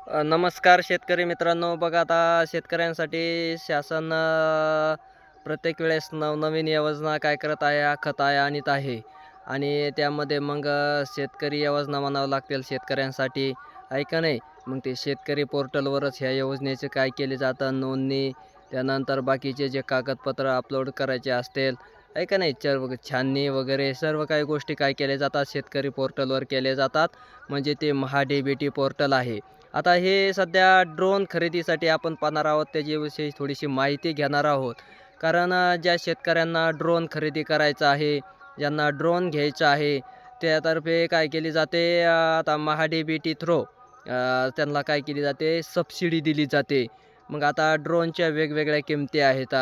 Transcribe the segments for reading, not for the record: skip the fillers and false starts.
नमस्कार शेतकरी मित्रांनो. बघा आता शेतकऱ्यांसाठी शासन प्रत्येक वेळेस नवनवीन योजना काय करत आहे, आखत आहे, आणीत आहे. आणि त्यामध्ये मग शेतकरी योजना म्हणावं लागतील शेतकऱ्यांसाठी, आहे का नाही? मग ते शेतकरी पोर्टलवरच ह्या योजनेचे काय केले जातं, नोंदणी, त्यानंतर बाकीचे जे कागदपत्र अपलोड करायचे असतील, आहे का नाही? छाननी वगैरे सर्व काही गोष्टी काय केल्या जातात, शेतकरी पोर्टलवर केले जातात. म्हणजे ते महा-डी-बी-टी पोर्टल आहे. आता हे सध्या ड्रोन खरेदीसाठी आपण पाहणार आहोत, त्याच्याविषयी थोडीशी माहिती घेणार आहोत. कारण ज्या शेतकऱ्यांना ड्रोन खरेदी करायचा आहे, ज्यांना ड्रोन घ्यायचा आहे, त्यातर्फे काय केली जाते, आता महा-डी-बी-टी थ्रू त्यांना काय केली जाते, सबसिडी दिली जाते. मग आता ड्रोनच्या वेगवेगळ्या किमती आहेत.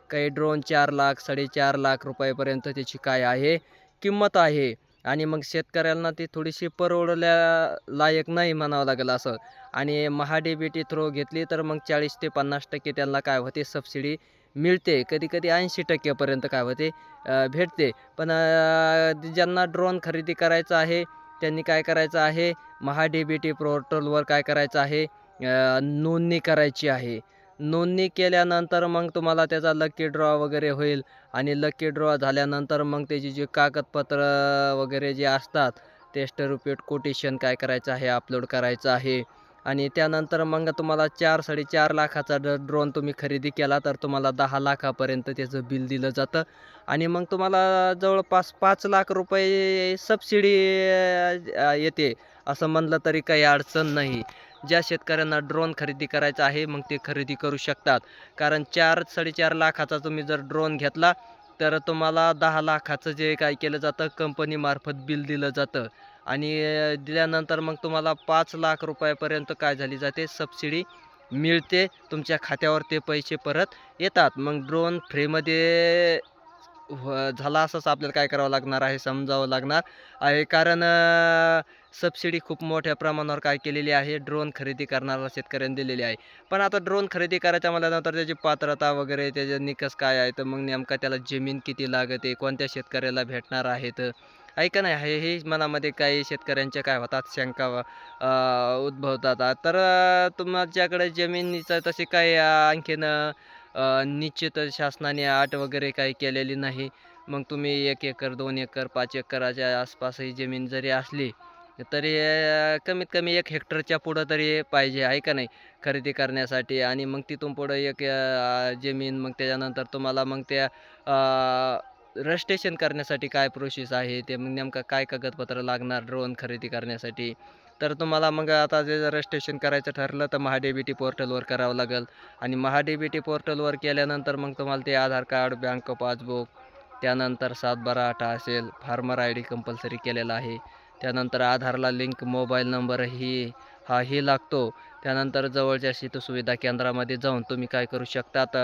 काही ड्रोन 4,00,000 ₹4.5 रुपयापर्यंत त्याची काय आहे, किंमत आहे. आणि मग शेतकऱ्यांना ती थोडीशी परवडल्या लायक नाही म्हणावं लागेल असं. आणि महा-डी-बी-टी थ्रू घेतली तर मग 40% ते 50% त्यांना काय होते, सबसिडी मिळते. कधी-कधी 80% पर्यंत काय होते, भेटते. पण ज्यांना ड्रोन खरेदी करायचा आहे, त्यांनी काय करायचं आहे, महा-डी-बी-टी पोर्टलवर काय करायचं आहे, नोंदणी करायची आहे. नोंदणी केल्यानंतर मग तुम्हाला त्याचा लकी ड्रॉ वगैरे होईल. आणि लकी ड्रॉ झाल्यानंतर मग त्याची जी कागदपत्र वगैरे जे असतात, टेस्ट रिपोर्ट, कोटेशन काय करायचं आहे, अपलोड करायचं आहे. आणि त्यानंतर मग तुम्हाला 4-4.5 लाखाचा ड्रोन तुम्ही खरेदी केला तर तुम्हाला 10 लाखापर्यंत त्याचं बिल दिलं जातं. आणि मग तुम्हाला जवळपास 5 लाख रुपये सबसिडी येते. असं म्हणलं तरी काही अडचण नाही. ज्या शेतकऱ्यांना ड्रोन खरेदी करायचा आहे, मग ते खरेदी करू शकतात. कारण 4-4.5 लाखाचा तुम्ही जर ड्रोन घेतला, तर तुम्हाला 10 लाखाचं जे काय केलं जातं, कंपनीमार्फत बिल दिलं जातं. आणि दिल्यानंतर मग तुम्हाला 5 लाख रुपयापर्यंत काय झाली जाते, सबसिडी मिळते. तुमच्या खात्यावर ते पैसे परत येतात. मग ड्रोन फ्रीमध्ये झाला असंच आपल्याला काय करावं लागणार आहे, समजावं लागणार आहे. कारण सबसिडी खूप मोठ्या प्रमाणावर काय केलेली आहे, ड्रोन खरेदी करणाऱ्या शेतकऱ्यांनी दिलेली आहे. पण आता ड्रोन खरेदी करायच्या म्हटल्यानंतर त्याची पात्रता वगैरे त्याचे निकष काय आहे, तर मग नेमका त्याला जमीन किती लागते, कोणत्या शेतकऱ्याला भेटणार आहेत, आहे का नाही? हे मनामध्ये काही शेतकऱ्यांच्या काय होतात, शंका उद्भवतात. तर तुमच्याकडे जमिनीचं तशी काही आणखीन निश्चित शासनाने अट वगैरे काही केलेली नाही. मग तुम्ही 1 एकर, 2 एकर, 5 एकराच्या आसपास ही जमीन जरी असली, तरी कमीत कमी 1 हेक्टरच्या पुढं तरी पाहिजे, आहे का नाही? खरेदी करण्यासाठी. आणि मग तिथून पुढं एक जमीन, मग त्याच्यानंतर तुम्हाला मग त्या रजिस्ट्रेशन करण्यासाठी काय प्रोसेस आहे, ते मग नेमकं काय कागदपत्र लागणार ड्रोन खरेदी करण्यासाठी. तर तुम्हाला मग आता जे रजिस्ट्रेशन करायचं ठरलं, तर महा-डी-बी-टी पोर्टलवर करावं लागेल. आणि महा-डी-बी-टी पोर्टलवर केल्यानंतर मग तुम्हाला ते आधार कार्ड, बँक पासबुक, त्यानंतर 7/12 असेल, फार्मर आय डी कंपल्सरी केलेला आहे. त्यानंतर आधारला लिंक मोबाईल नंबरही हाही लागतो. त्यानंतर जवळच्या सुविधा केंद्रामध्ये जाऊन तुम्ही काय करू शकतात,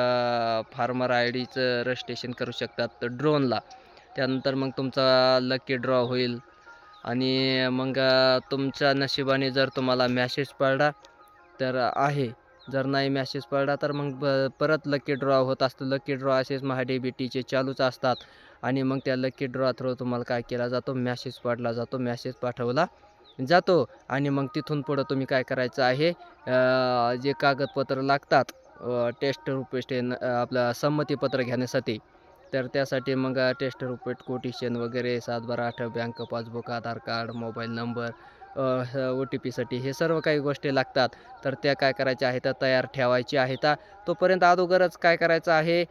फार्मर आय डीचं रजिस्ट्रेशन करू शकतात ड्रोनला. त्यानंतर मग तुमचा लकी ड्रॉ होईल. आणि मग तुमच्या नशिबाने जर तुम्हाला मॅसेज पडला तर आहे. जर नाही मॅसेज पडला तर मग परत लकी ड्रॉ होत असतं. लकी ड्रॉ असेच महा-डी-बी-टीचे चालूच असतात. आणि मग त्या लकी ड्रॉ थ्रू तुम्हाला काय केला जातो, मॅसेज पडला जातो, मॅसेज पाठवला जातो. आणि मग तिथून पुढं तुम्ही काय करायचं आहे, जे कागदपत्र लागतात, टेस्ट रिपोर्ट आपलं संमतीपत्र घेण्यासाठी, तर त्यासाठी मग टेस्ट रिपोर्ट, कोटेशन वगैरे, 7/12 बँक पासबुक, आधार कार्ड, मोबाईल नंबर, ओ-टी-पीसाठी हे सर्व काही गोष्टी लागतात. तर त्या काय करायच्या आहेत, तयार ठेवायच्या आहेत. तोपर्यंत अगोदरच काय करायचं आहे,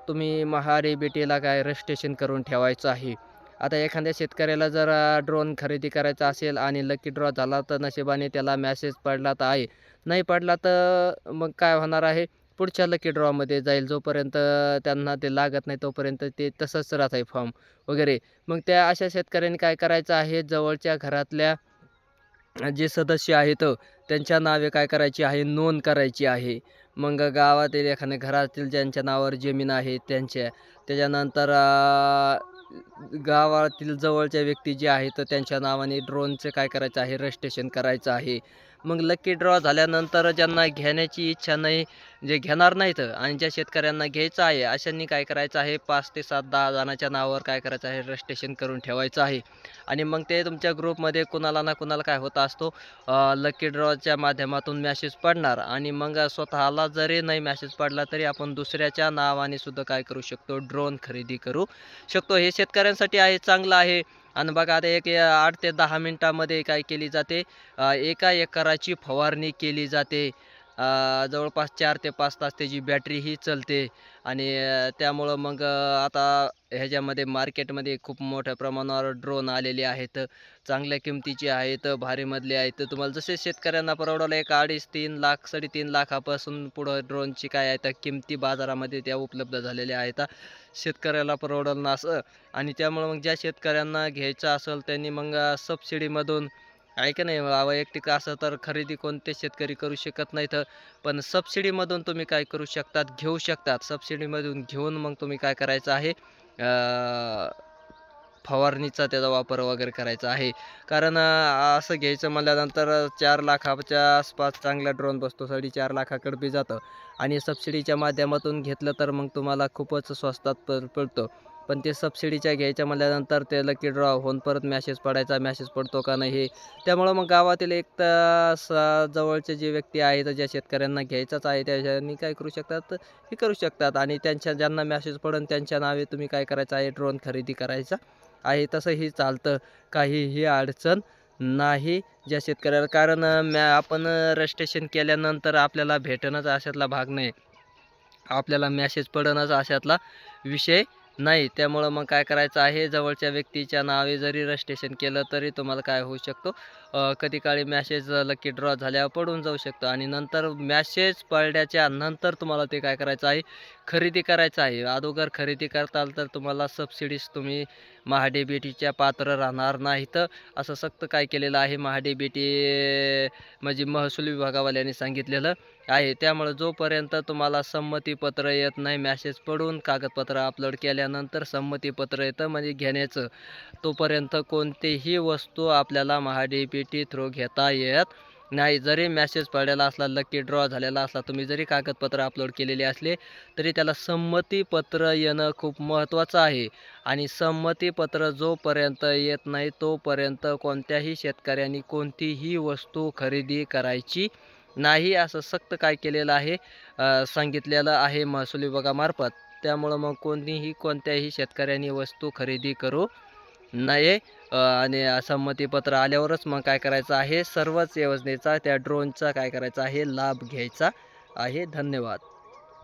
तुम्ही महा-डी-बी-टीला काय रजिस्ट्रेशन करून ठेवायचं आहे. आता एखाद्या शेतकऱ्याला जर ड्रोन खरेदी करायचा असेल आणि लकी ड्रॉ झाला तर नशिबाने त्याला मॅसेज पडला तर आहे. नाही पडला तर मग काय होणार आहे, पुढच्या लकी ड्रॉमध्ये जाईल. जोपर्यंत त्यांना ते लागत नाही तोपर्यंत ते तसंच राहत आहे फॉर्म वगैरे. मग त्या अशा शेतकऱ्यांनी काय करायचं आहे, जवळच्या घरातल्या जे सदस्य आहेत त्यांच्या नावे काय करायची आहे, नोंद करायची आहे. मग गावातील एखाद्या घरातील ज्यांच्या नावावर जमीन आहे त्यांच्या. त्याच्यानंतर गावातील जवळच्या व्यक्ती जे आहेत तर त्यांच्या नावाने ड्रोनचं काय करायचं आहे रजिस्ट्रेशन करायचं आहे. मग लकी ड्रॉ झाल्यानंतर ज्यांना घेण्याची इच्छा नाही, जे घेणार नाहीत आणि ज्या शेतकऱ्यांना घ्यायचं आहे अशांनी काय करायचं आहे 5 ते 7 10 जणांच्या नावावर काय करायचं आहे रजिस्ट्रेशन करून ठेवायचं आहे. आणि मग ते तुमच्या ग्रुपमध्ये कुणाला ना कुणाला काय होत असतो लकी ड्रॉच्या माध्यमातून मेसेज पडणार आणि मग स्वतःला जरी नाही मेसेज पडला तरी आपण दुसऱ्याच्या नावाने सुद्धा काय करू शकतो ड्रोन खरेदी करू शकतो. हे शेतकऱ्यांसाठी आहे चांगलं आहे. आणि बघा आता 8 ते 10 मिनिटामध्ये काय केली जाते 1 एकराची फवारणी केली जाते. जवळपास 4 ते 5 तास त्याची बॅटरीही चलते आणि त्यामुळं मग आता ह्याच्यामध्ये मार्केटमध्ये खूप मोठ्या प्रमाणावर ड्रोन आलेले आहेत. चांगल्या किमतीचे आहेत, भारीमधले आहेत. तुम्हाला जसे शेतकऱ्यांना परवडायला एक 2.5 3 लाख 3.5 लाखापासून पुढं ड्रोनची काय आहे त्या किमती बाजारामध्ये त्या उपलब्ध झालेल्या आहेत. शेतकऱ्याला परवडेल ना असं आणि त्यामुळं मग ज्या शेतकऱ्यांना घ्यायचं असेल त्यांनी मग सबसिडीमधून आहे का नाही वैयक्तिक असं तर खरेदी कोणते शेतकरी करू शकत नाहीत. पण सबसिडीमधून तुम्ही काय करू शकतात, घेऊ शकतात. सबसिडीमधून घेऊन मग तुम्ही काय करायचं आहे फवारणीचा त्याचा वापर वगैरे करायचा आहे. कारण असं घ्यायचं म्हणल्यानंतर 4 लाखाच्या आसपास चांगला ड्रोन बसतो. 4.5 लाखाकडे बी जातं आणि सबसिडीच्या माध्यमातून घेतलं तर मग तुम्हाला खूपच स्वस्तात पडतं. पण ते सबसिडीच्या घ्यायच्या म्हणल्यानंतर ते लकी ड्रॉ होऊन परत मेसेज पडायचा, मेसेज पडतो का नाही हे. त्यामुळं मग गावातील एक तर जवळचे जे व्यक्ती आहेत, ज्या शेतकऱ्यांना घ्यायचाच आहे त्याच्यानी काय करू शकतात, हे करू शकतात आणि त्यांच्या ज्यांना मेसेज पडेल त्यांच्या नावे तुम्ही काय करायचं आहे ड्रोन खरेदी करायचा आहे. तसंही चालतं, काहीही अडचण नाही ज्या शेतकऱ्याला. कारण आपण रजिस्ट्रेशन केल्यानंतर आपल्याला भेटणंच अशातला भाग नाही. आपल्याला मेसेज पडणंच अशातला विषय नाही. त्यामुळं मग काय करायचं आहे जवळच्या व्यक्तीच्या नावे जरी रजिस्ट्रेशन केलं तरी तुम्हाला काय होऊ शकतो कधी काळी मेसेज लकी ड्रॉ झाल्यावर पडून जाऊ शकतो आणि नंतर मेसेज पडल्याच्या नंतर तुम्हाला ते काय करायचं आहे खरेदी करायचं आहे. अगोदर खरेदी करताल तर तुम्हाला सबसिडीज तुम्ही महाडीबीटीच्या पात्र राहणार नाहीत. असं सक्त काय केलेलं आहे महाडीबीटी म्हणजे महसूल विभागावाल्यांनी सांगितलेलं आहे. त्यामुळे जोपर्यंत तुम्हाला संमतीपत्र येत नाही मेसेज पडून कागदपत्र अपलोड केल्यानंतर संमतीपत्र येतं म्हणजे घेण्याचं, तोपर्यंत कोणतीही वस्तू आपल्याला महाडीबीटी थ्रू घेता येत नाही. जरी मेसेज पडलेला असला लकी ड्रॉ झालेला असला तुम्ही जरी कागदपत्र अपलोड केलेले असले तरी त्याला संमतीपत्र येणं खूप महत्त्वाचं आहे आणि संमतीपत्र जोपर्यंत येत नाही तोपर्यंत कोणत्याही शेतकऱ्यांनी कोणतीही वस्तू खरेदी करायची नाही असं सक्त काय केलेलं आहे सांगितलेलं आहे महसूल विभागामार्फत. त्यामुळं मग कोणत्याही शेतकऱ्यांनी वस्तू खरेदी करू नये आणि संमतीपत्र आल्यावरच मग काय करायचं आहे सर्वच योजनेचा त्या ड्रोनचा काय करायचा आहे लाभ घ्यायचा आहे. धन्यवाद.